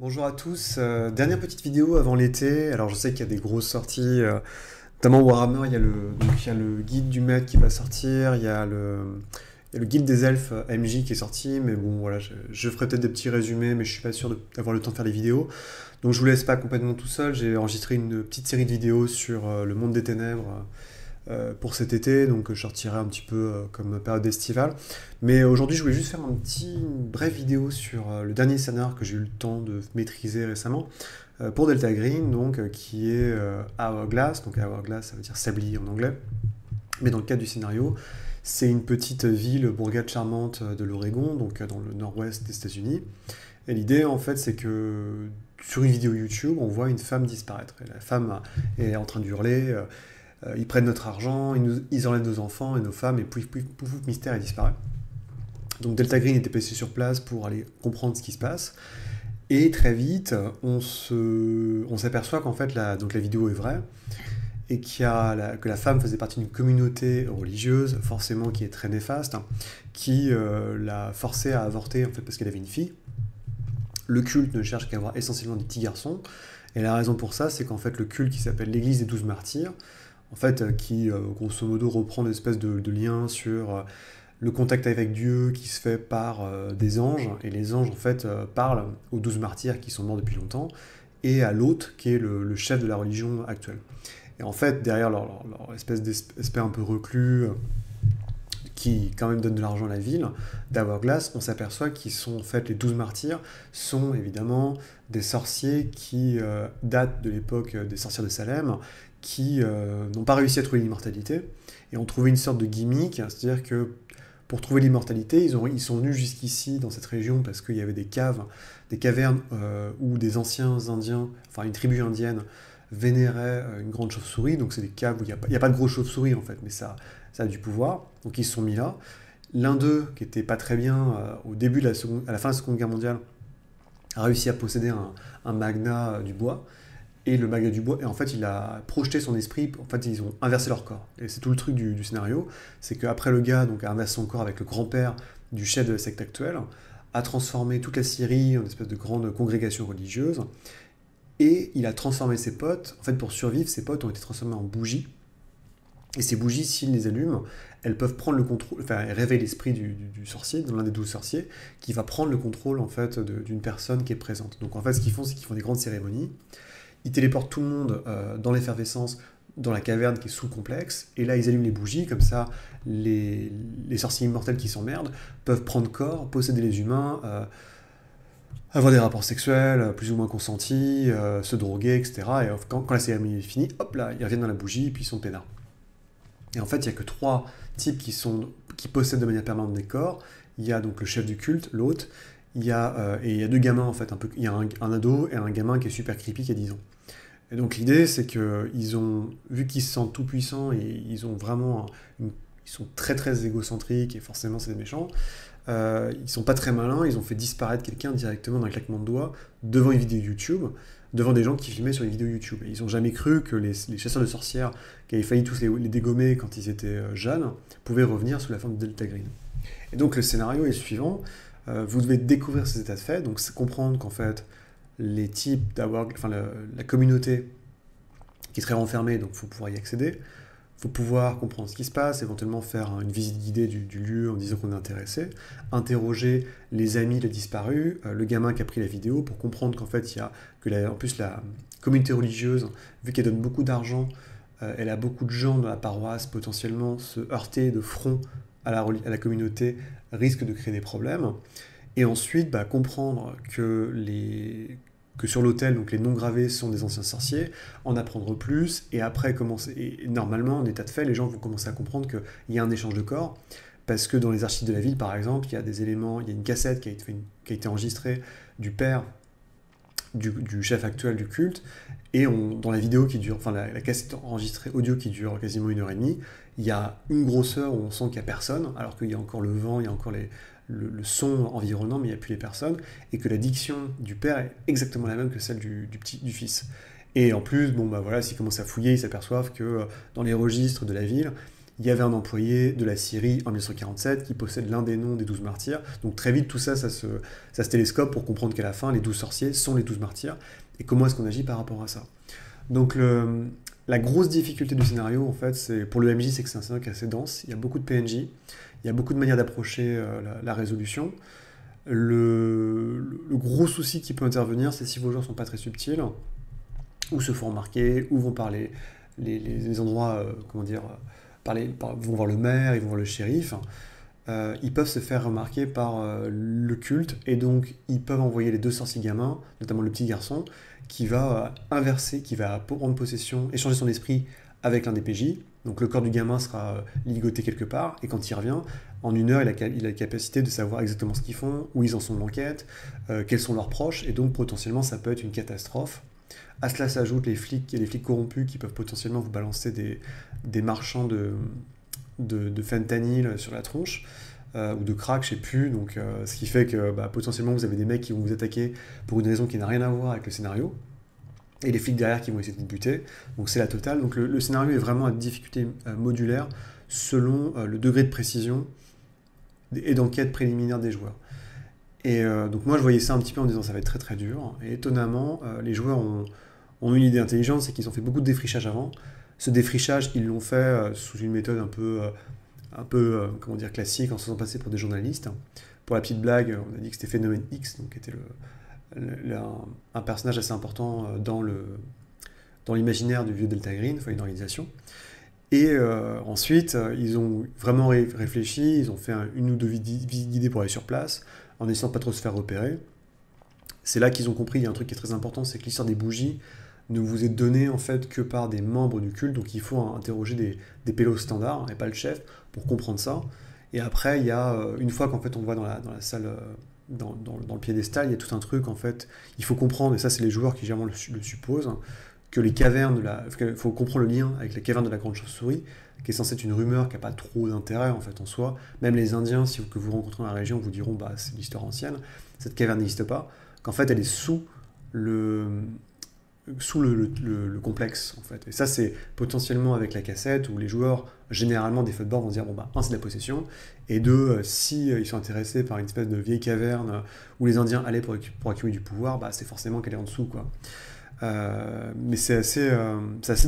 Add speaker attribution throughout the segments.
Speaker 1: Bonjour à tous, dernière petite vidéo avant l'été. Alors je sais qu'il y a des grosses sorties, notamment Warhammer, il y a le guide du maître qui va sortir, il y a le guide des elfes MJ qui est sorti, mais bon voilà, je ferai peut-être des petits résumés, mais je suis pas sûr d'avoir le temps de faire des vidéos. Donc je vous laisse pas complètement tout seul, j'ai enregistré une petite série de vidéos sur le monde des ténèbres pour cet été, donc je sortirai un petit peu comme période estivale. Mais aujourd'hui, je voulais juste faire une brève vidéo sur le dernier scénar que j'ai eu le temps de maîtriser récemment pour Delta Green, donc qui est Hourglass. Donc Hourglass, ça veut dire sablier en anglais. Mais dans le cadre du scénario, c'est une petite ville bourgade charmante de l'Oregon, donc dans le nord-ouest des États-Unis. Et l'idée, en fait, c'est que sur une vidéo YouTube, on voit une femme disparaître. Et la femme est en train d'hurler. Ils prennent notre argent, ils enlèvent nos enfants et nos femmes, et pouf, pouf, pouf, pouf, mystère, elle disparaît. Donc Delta Green était passé sur place pour aller comprendre ce qui se passe. Et très vite, on s'aperçoit qu'en fait, donc la vidéo est vraie, et que la femme faisait partie d'une communauté religieuse, forcément qui est très néfaste, hein, qui l'a forcée à avorter en fait, parce qu'elle avait une fille. Le culte ne cherche qu'à avoir essentiellement des petits garçons. Et la raison pour ça, c'est qu'en fait, le culte qui s'appelle l'Église des 12 martyrs, en fait, qui grosso modo reprend une espèce de lien sur le contact avec Dieu qui se fait par des anges, et les anges en fait parlent aux 12 martyrs qui sont morts depuis longtemps, et à l'hôte qui est le chef de la religion actuelle. Et en fait, derrière leur espèce d'aspect un peu reclus, qui quand même donne de l'argent à la ville, d'Hourglass, on s'aperçoit qu'ils sont en fait les 12 martyrs, sont évidemment des sorciers qui datent de l'époque des sorcières de Salem, qui n'ont pas réussi à trouver l'immortalité, et ont trouvé une sorte de gimmick, c'est-à-dire que pour trouver l'immortalité, ils sont venus jusqu'ici, dans cette région, parce qu'il y avait des caves, des cavernes où des anciens indiens, enfin une tribu indienne, vénérait une grande chauve-souris. Donc c'est des caves où il y a pas de gros chauve-souris en fait, mais ça a du pouvoir. Donc ils se sont mis là. L'un d'eux, qui était pas très bien au début de à la fin de la Seconde Guerre mondiale, a réussi à posséder un magnat du bois. Et le magnat du bois, et en fait, il a projeté son esprit. En fait, ils ont inversé leur corps. Et c'est tout le truc du scénario, c'est qu'après le gars donc a inversé son corps avec le grand-père du chef de la secte actuelle, a transformé toute la Syrie en une espèce de grande congrégation religieuse. Et il a transformé ses potes. En fait, pour survivre, ses potes ont été transformés en bougies. Et ces bougies, s'ils les allument, elles peuvent prendre le contrôle, enfin, elles réveillent l'esprit du sorcier, de l'un des 12 sorciers, qui va prendre le contrôle en fait d'une personne qui est présente. Donc en fait, ce qu'ils font, c'est qu'ils font des grandes cérémonies. Ils téléportent tout le monde dans l'effervescence, dans la caverne qui est sous le complexe, et là ils allument les bougies, comme ça les sorciers immortels qui s'emmerdent peuvent prendre corps, posséder les humains, avoir des rapports sexuels plus ou moins consentis, se droguer, etc. Et quand la cérémonie est finie, hop là, ils reviennent dans la bougie, puis ils sont peinards. Et en fait, il n'y a que trois types qui possèdent de manière permanente des corps. Il y a donc le chef du culte, l'hôte, et il y a deux gamins en fait, il y a un ado et un gamin qui est super creepy qui a 10 ans. Et donc l'idée, c'est que vu qu'ils se sentent tout puissants et ils ont vraiment, ils sont très très égocentriques et forcément c'est des méchants. Ils sont pas très malins, ils ont fait disparaître quelqu'un directement d'un claquement de doigts devant une vidéo YouTube, devant des gens qui filmaient sur les vidéos YouTube. Et ils ont jamais cru que les chasseurs de sorcières qui avaient failli tous les dégommer quand ils étaient jeunes pouvaient revenir sous la forme de Delta Green. Et donc le scénario est suivant. Vous devez découvrir ces états de fait, donc c'est comprendre qu'en fait les types d'avoir, enfin la communauté qui serait renfermée, donc il faut pouvoir y accéder. Il faut pouvoir comprendre ce qui se passe, éventuellement faire une visite guidée du lieu en disant qu'on est intéressé, interroger les amis des disparus, le gamin qui a pris la vidéo pour comprendre qu'en fait il y a en plus la communauté religieuse, vu qu'elle donne beaucoup d'argent, elle a beaucoup de gens dans la paroisse potentiellement se heurter de front à la communauté risque de créer des problèmes. Et ensuite, comprendre que sur l'autel, donc les noms gravés sont des anciens sorciers, en apprendre plus, et après commencer. Et normalement, en état de fait, les gens vont commencer à comprendre qu'il y a un échange de corps, parce que dans les archives de la ville, par exemple, il y a des éléments, il y a une cassette qui a été enregistrée du père du chef actuel du culte, et dans la vidéo qui dure, enfin la cassette enregistrée audio qui dure quasiment 1 heure et demie, il y a une grosseur où on sent qu'il n'y a personne, alors qu'il y a encore le vent, il y a encore le son environnant, mais il n'y a plus les personnes, et que la diction du père est exactement la même que celle du fils. Et en plus, voilà, s'ils commencent à fouiller, ils s'aperçoivent que dans les registres de la ville, il y avait un employé de la Syrie en 1947 qui possède l'un des noms des 12 martyrs. Donc très vite, tout ça, ça se télescope pour comprendre qu'à la fin, les 12 sorciers sont les 12 martyrs. Et comment est-ce qu'on agit par rapport à ça? Donc la grosse difficulté du scénario, en fait, c'est pour le MJ, c'est que c'est un scénario qui est assez dense. Il y a beaucoup de PNJ, il y a beaucoup de manières d'approcher la résolution. Le gros souci qui peut intervenir, c'est si vos joueurs sont pas très subtils, ou se font remarquer, ou vont parler les endroits, comment dire, vont voir le maire, ils vont voir le shérif. Ils peuvent se faire remarquer par le culte, et donc ils peuvent envoyer les deux sorciers gamins, notamment le petit garçon, qui va inverser, qui va prendre possession, échanger son esprit avec l'un des PJ. Donc le corps du gamin sera ligoté quelque part, et quand il revient, en 1 heure, il a la capacité de savoir exactement ce qu'ils font, où ils en sont de l'enquête, quels sont leurs proches, et donc potentiellement ça peut être une catastrophe. À cela s'ajoutent les flics corrompus qui peuvent potentiellement vous balancer des marchands de fentanyl sur la tronche, ou de crack, je sais plus, donc ce qui fait que potentiellement vous avez des mecs qui vont vous attaquer pour une raison qui n'a rien à voir avec le scénario, et les flics derrière qui vont essayer de vous buter, donc c'est la totale. Donc le scénario est vraiment à difficulté modulaire selon le degré de précision et d'enquête préliminaire des joueurs. Et donc moi je voyais ça un petit peu en me disant ça va être très très dur, et étonnamment les joueurs ont une idée intelligente, c'est qu'ils ont fait beaucoup de défrichage avant. Ce défrichage, ils l'ont fait sous une méthode un peu comment dire, classique, en se faisant passer pour des journalistes. Pour la petite blague, on a dit que c'était Phénomène X, donc qui était un personnage assez important dans l'imaginaire du vieux Delta Green, enfin une organisation. Et ensuite, ils ont vraiment réfléchi, ils ont fait une ou deux visites guidées pour aller sur place, en essayant de pas trop se faire repérer. C'est là qu'ils ont compris, il y a un truc qui est très important, c'est que l'histoire des bougies ne vous est donnée en fait que par des membres du culte, donc il faut interroger des pélos standards, et pas le chef, pour comprendre ça. Et après, il y a, une fois qu'en fait on voit dans la salle, dans le piédestal, il y a tout un truc, en fait, il faut comprendre, et ça c'est les joueurs qui généralement le supposent, que les cavernes il faut comprendre le lien avec les cavernes de la Grande Chauve-souris, qui est censée être une rumeur qui n'a pas trop d'intérêt en fait en soi. Même les Indiens, que vous rencontrez dans la région, vous diront c'est l'histoire ancienne, cette caverne n'existe pas, qu'en fait elle est sous le complexe en fait. Et ça c'est potentiellement avec la cassette où les joueurs, généralement des feux de bord, vont se dire un c'est de la possession, et deux, si ils sont intéressés par une espèce de vieille caverne où les Indiens allaient pour accumuler du pouvoir, c'est forcément qu'elle est en dessous quoi. Mais c'est assez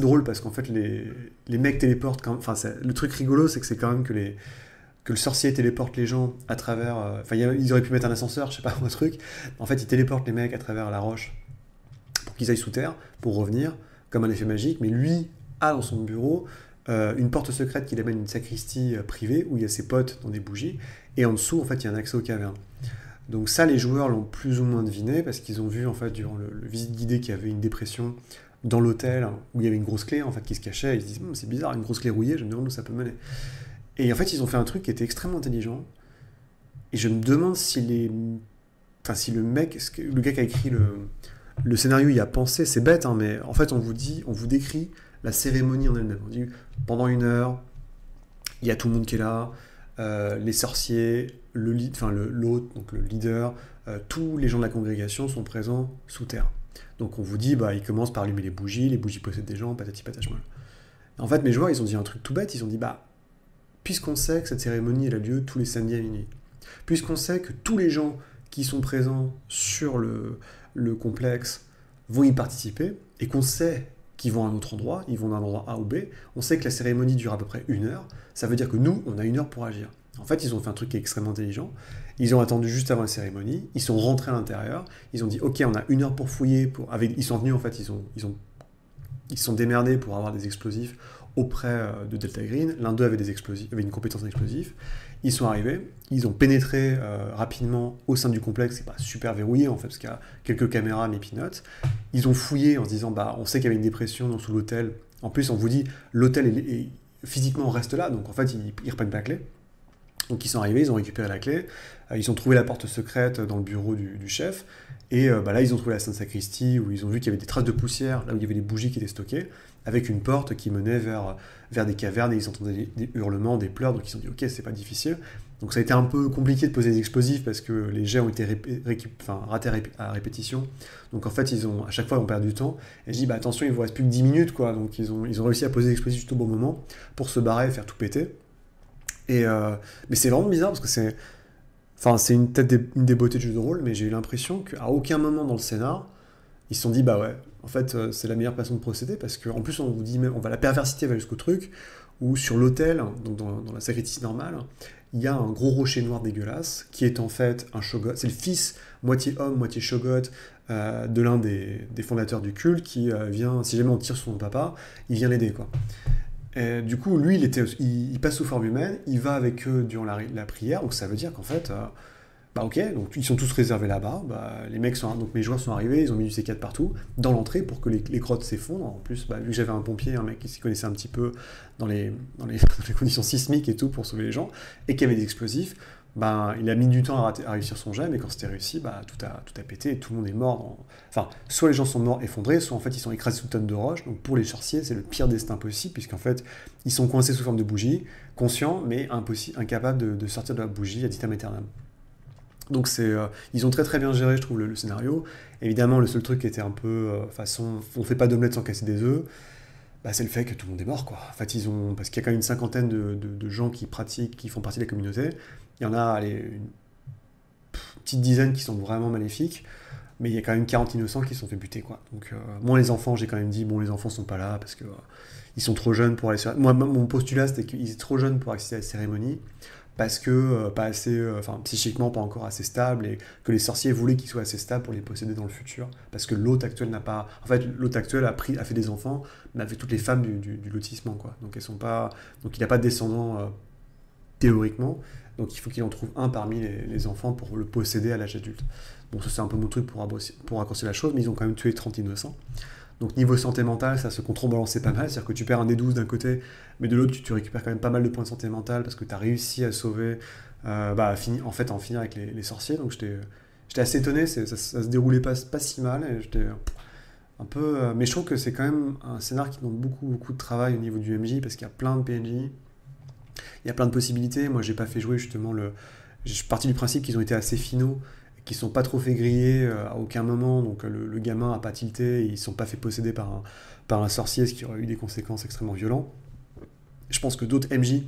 Speaker 1: drôle parce qu'en fait les mecs téléportent le truc rigolo c'est que c'est quand même que le sorcier téléporte les gens à travers, ils auraient pu mettre un ascenseur, je sais pas, un truc, en fait ils téléportent les mecs à travers la roche pour qu'ils aillent sous terre pour revenir comme un effet magique, mais lui a dans son bureau une porte secrète qui l'amène à une sacristie privée où il y a ses potes dans des bougies, et en dessous en fait il y a un accès aux cavernes. Donc ça, les joueurs l'ont plus ou moins deviné, parce qu'ils ont vu, en fait, durant le visite guidée, qu'il y avait une dépression dans l'hôtel, où il y avait une grosse clé, en fait, qui se cachait, et ils se disent, c'est bizarre, une grosse clé rouillée, je me demande où ça peut mener. Et en fait, ils ont fait un truc qui était extrêmement intelligent, et je me demande si le gars qui a écrit le scénario y a pensé, c'est bête, mais en fait, on vous décrit la cérémonie en elle-même. On dit, pendant 1 heure, il y a tout le monde qui est là, les sorciers, l'hôte, donc le leader, tous les gens de la congrégation sont présents sous terre. Donc on vous dit, ils commencent par allumer les bougies possèdent des gens, patati patach molle. En fait, mes joueurs, ils ont dit un truc tout bête, ils ont dit, puisqu'on sait que cette cérémonie elle a lieu tous les samedis à minuit, puisqu'on sait que tous les gens qui sont présents sur le complexe vont y participer, et qu'on sait qu'ils vont à un autre endroit, ils vont d'un endroit A ou B, on sait que la cérémonie dure à peu près 1 heure, ça veut dire que nous, on a 1 heure pour agir. En fait, ils ont fait un truc qui est extrêmement intelligent, ils ont attendu juste avant la cérémonie, ils sont rentrés à l'intérieur, ils ont dit, ok, on a 1 heure pour fouiller, ils sont venus, en fait, ils sont démerdés pour avoir des explosifs auprès de Delta Green, l'un d'eux avait une compétence en explosifs, ils sont arrivés, ils ont pénétré rapidement au sein du complexe, c'est pas super verrouillé en fait, parce qu'il y a quelques caméras mais peanuts, ils ont fouillé en se disant, on sait qu'il y avait une dépression sous l'hôtel, en plus on vous dit, l'hôtel physiquement reste là, donc en fait ils reprennent pas la clé, donc ils sont arrivés, ils ont récupéré la clé, ils ont trouvé la porte secrète dans le bureau du chef, et là ils ont trouvé la Sainte Sacristie, où ils ont vu qu'il y avait des traces de poussière, là où il y avait des bougies qui étaient stockées, avec une porte qui menait vers des cavernes, et ils entendaient des hurlements, des pleurs, donc ils se sont dit ok, c'est pas difficile. Donc ça a été un peu compliqué de poser des explosifs parce que les jets ont été ratés à répétition. Donc en fait, à chaque fois, on perd du temps. Et je dis, bah attention, il vous reste plus que 10 minutes, quoi. Donc ils ont réussi à poser l'explosif juste au bon moment pour se barrer et faire tout péter. Mais c'est vraiment bizarre parce que c'est peut-être une des beautés du jeu de rôle, mais j'ai eu l'impression qu'à aucun moment dans le scénar, ils se sont dit, bah ouais, en fait, c'est la meilleure façon de procéder parce qu'en plus, on vous dit, même, la perversité va jusqu'au truc où sur l'autel, donc dans la sacristie normale, il y a un gros rocher noir dégueulasse qui est en fait un Shoggoth. C'est le fils, moitié homme, moitié Shoggoth, de l'un des fondateurs du culte qui vient, si jamais on tire sur son papa, il vient l'aider, quoi. Et du coup, lui, il passe sous forme humaine, il va avec eux durant la prière, donc ça veut dire qu'en fait, bah ok, donc ils sont tous réservés là-bas, bah, donc mes joueurs sont arrivés, ils ont mis du C4 partout, dans l'entrée pour que les grottes s'effondrent. En plus, bah, vu que j'avais un pompier, un mec qui s'y connaissait un petit peu dans les conditions sismiques et tout pour sauver les gens, et qui avait des explosifs, bah, il a mis du temps à réussir son jet, mais quand c'était réussi, bah, tout a pété et tout le monde est mort. Enfin, soit les gens sont morts effondrés, soit en fait ils sont écrasés sous tonnes de roches. Donc pour les sorciers, c'est le pire destin possible, puisqu'en fait, ils sont coincés sous forme de bougie, conscients, mais incapables de sortir de la bougie à vitam aeternam. Donc ils ont très très bien géré, je trouve, le scénario. Évidemment, le seul truc qui était un peu façon, on fait pas d'omelette sans casser des œufs, bah, c'est le fait que tout le monde est mort, quoi. En fait, parce qu'il y a quand même une cinquantaine de gens qui font partie de la communauté. Il y en a, allez, une petite dizaine qui sont vraiment maléfiques, mais il y a quand même 40 innocents qui se sont fait buter, quoi. Donc, moi, les enfants, j'ai quand même dit, bon, les enfants sont pas là parce que ils sont trop jeunes pour aller. Moi, mon postulat, c'était qu'ils étaient trop jeunes pour assister à la cérémonie parce que pas assez, psychiquement pas encore assez stable et que les sorciers voulaient qu'ils soient assez stables pour les posséder dans le futur. Parce que l'hôte actuel n'a pas. En fait, l'hôte actuel a fait des enfants, mais avec toutes les femmes du lotissement, quoi. Donc elles sont pas. Donc il n'a pas de descendants théoriquement. Donc il faut qu'il en trouve un parmi les enfants pour le posséder à l'âge adulte. Bon, ça c'est un peu mon truc pour raccourcir la chose, mais ils ont quand même tué 30 innocents. Donc niveau santé mentale, ça se contrebalançait pas mal, c'est-à-dire que tu perds un D12 d'un côté, mais de l'autre tu récupères quand même pas mal de points de santé mentale parce que tu as réussi à sauver, en fait, à en finir avec les sorciers. Donc j'étais assez étonné, ça se déroulait pas si mal, et j'étais un peu... mais je trouve que c'est quand même un scénar qui demande beaucoup, beaucoup de travail au niveau du MJ parce qu'il y a plein de PNJ, il y a plein de possibilités. Moi j'ai pas fait jouer justement Je suis parti du principe qu'ils ont été assez finaux, qui sont pas trop fait griller à aucun moment, donc le gamin a pas tilté, et ils sont pas fait posséder par un sorcier, ce qui aurait eu des conséquences extrêmement violentes. Je pense que d'autres MJ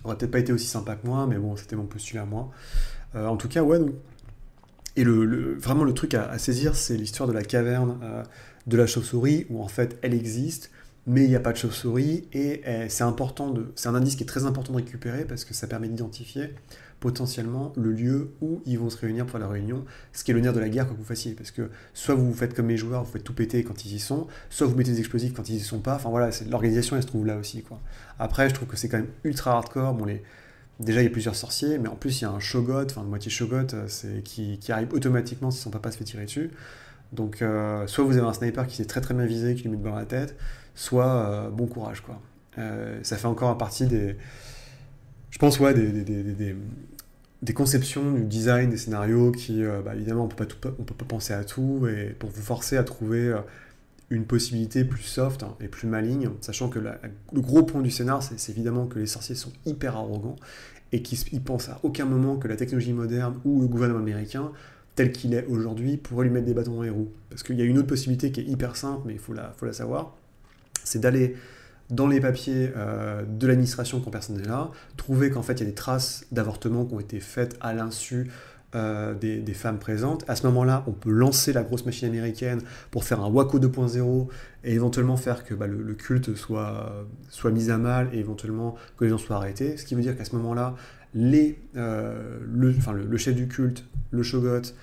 Speaker 1: auraient peut-être pas été aussi sympas que moi, mais bon, c'était mon postulat à moi. En tout cas, ouais, donc, et vraiment le truc à saisir, c'est l'histoire de la caverne de la chauve-souris, où en fait elle existe, mais il n'y a pas de chauve-souris, et c'est un indice qui est très important de récupérer, parce que ça permet d'identifier potentiellement le lieu où ils vont se réunir pour la réunion, ce qui est le nerf de la guerre que vous fassiez, parce que soit vous faites comme les joueurs, vous faites tout péter quand ils y sont, soit vous mettez des explosifs quand ils y sont pas, enfin voilà, l'organisation elle se trouve là aussi, quoi. Après, je trouve que c'est quand même ultra hardcore, déjà il y a plusieurs sorciers, mais en plus il y a un Shoggoth, enfin de moitié Shoggoth, qui arrive automatiquement si son papa se fait tirer dessus, donc soit vous avez un sniper qui sait très très bien viser, qui lui met de dans la tête, soit bon courage, quoi. Ça fait encore partie je pense, ouais, des conceptions du design des scénarios qui, évidemment, on peut pas penser à tout, et pour vous forcer à trouver une possibilité plus soft, hein, et plus maligne, sachant que le gros point du scénar, c'est évidemment que les sorciers sont hyper arrogants et qu'ils pensent à aucun moment que la technologie moderne ou le gouvernement américain, tel qu'il est aujourd'hui, pourrait lui mettre des bâtons dans les roues. Parce qu'il y a une autre possibilité qui est hyper simple, mais il faut la savoir, c'est d'aller dans les papiers de l'administration quand personne n'est là, trouver qu'en fait il y a des traces d'avortement qui ont été faites à l'insu des femmes présentes. À ce moment-là, on peut lancer la grosse machine américaine pour faire un Waco 2.0 et éventuellement faire que le culte soit mis à mal et éventuellement que les gens soient arrêtés. Ce qui veut dire qu'à ce moment-là, le chef du culte, le Shoggoth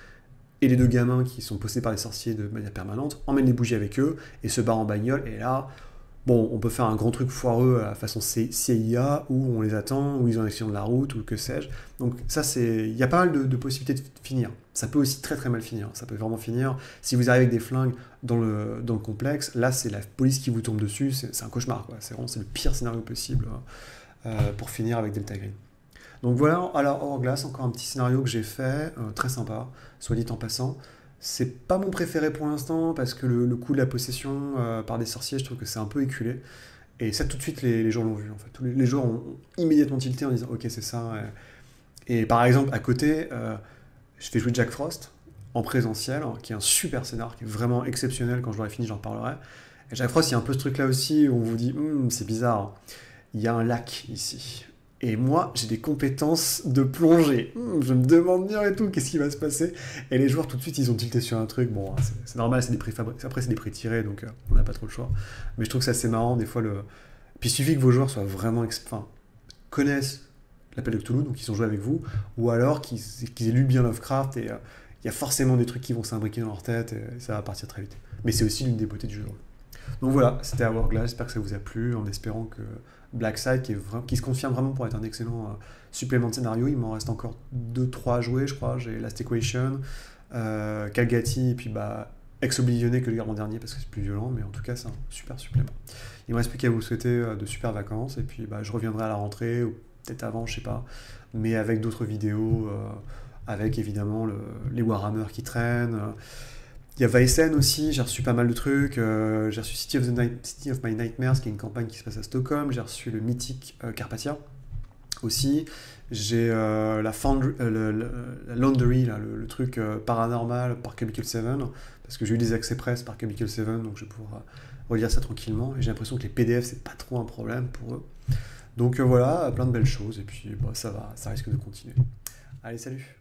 Speaker 1: et les deux gamins qui sont possédés par les sorciers de manière permanente emmènent les bougies avec eux et se barrent en bagnole. Et là, bon, on peut faire un grand truc foireux à la façon CIA, où on les attend, où ils ont un accident de la route, ou que sais-je. Donc ça, il y a pas mal de possibilités de finir. Ça peut aussi très très mal finir. Ça peut vraiment finir, si vous arrivez avec des flingues dans le complexe, là c'est la police qui vous tombe dessus, c'est un cauchemar, quoi. C'est le pire scénario possible pour finir avec Delta Green. Donc voilà, alors Hourglass, encore un petit scénario que j'ai fait, très sympa, soit dit en passant. C'est pas mon préféré pour l'instant, parce que le coup de la possession par des sorciers, je trouve que c'est un peu éculé. Et ça, tout de suite, les gens l'ont vu, en fait. Les joueurs ont immédiatement tilté en disant « Ok, c'est ça ». Et par exemple, à côté, je fais jouer Jack Frost en présentiel, qui est un super scénar, qui est vraiment exceptionnel. Quand je l'aurai fini, j'en reparlerai. Et Jack Frost, il y a un peu ce truc-là aussi où on vous dit, c'est bizarre, il y a un lac ici. Et moi, j'ai des compétences de plongée. Je me demande bien et tout, qu'est-ce qui va se passer? Et les joueurs, tout de suite, ils ont tilté sur un truc. Bon, c'est normal, c'est des prix après, c'est des prix tirés, donc on n'a pas trop le choix. Mais je trouve que c'est assez marrant, des fois. Puis il suffit que vos joueurs soient vraiment. Enfin, connaissent l'appel de Cthulhu, donc ils ont joué avec vous, ou alors qu'ils aient lu bien Lovecraft, et il y a forcément des trucs qui vont s'imbriquer dans leur tête, et ça va partir très vite. Mais c'est aussi l'une des beautés du jeu de rôle. Donc voilà, c'était Hourglass, j'espère que ça vous a plu, en espérant que Blackside, qui se confirme vraiment pour être un excellent supplément de scénario, il m'en reste encore 2-3 à jouer, je crois, j'ai Last Equation, Kalgati, et puis Ex Oblivionné que le l'an dernier, parce que c'est plus violent, mais en tout cas c'est un super supplément. Il me reste plus qu'à vous souhaiter de super vacances, et puis je reviendrai à la rentrée, ou peut-être avant, je sais pas, mais avec d'autres vidéos, avec évidemment les Warhammer qui traînent. Il y a Vaesen aussi, j'ai reçu pas mal de trucs. J'ai reçu City of My Nightmares, qui est une campagne qui se passe à Stockholm. J'ai reçu le mythique Carpathia aussi. J'ai la Laundry, là, le truc paranormal par Chemical 7, parce que j'ai eu des accès presse par Chemical 7, donc je vais pouvoir relire ça tranquillement. Et j'ai l'impression que les PDF, c'est pas trop un problème pour eux. Donc voilà, plein de belles choses, et puis ça va, ça risque de continuer. Allez, salut!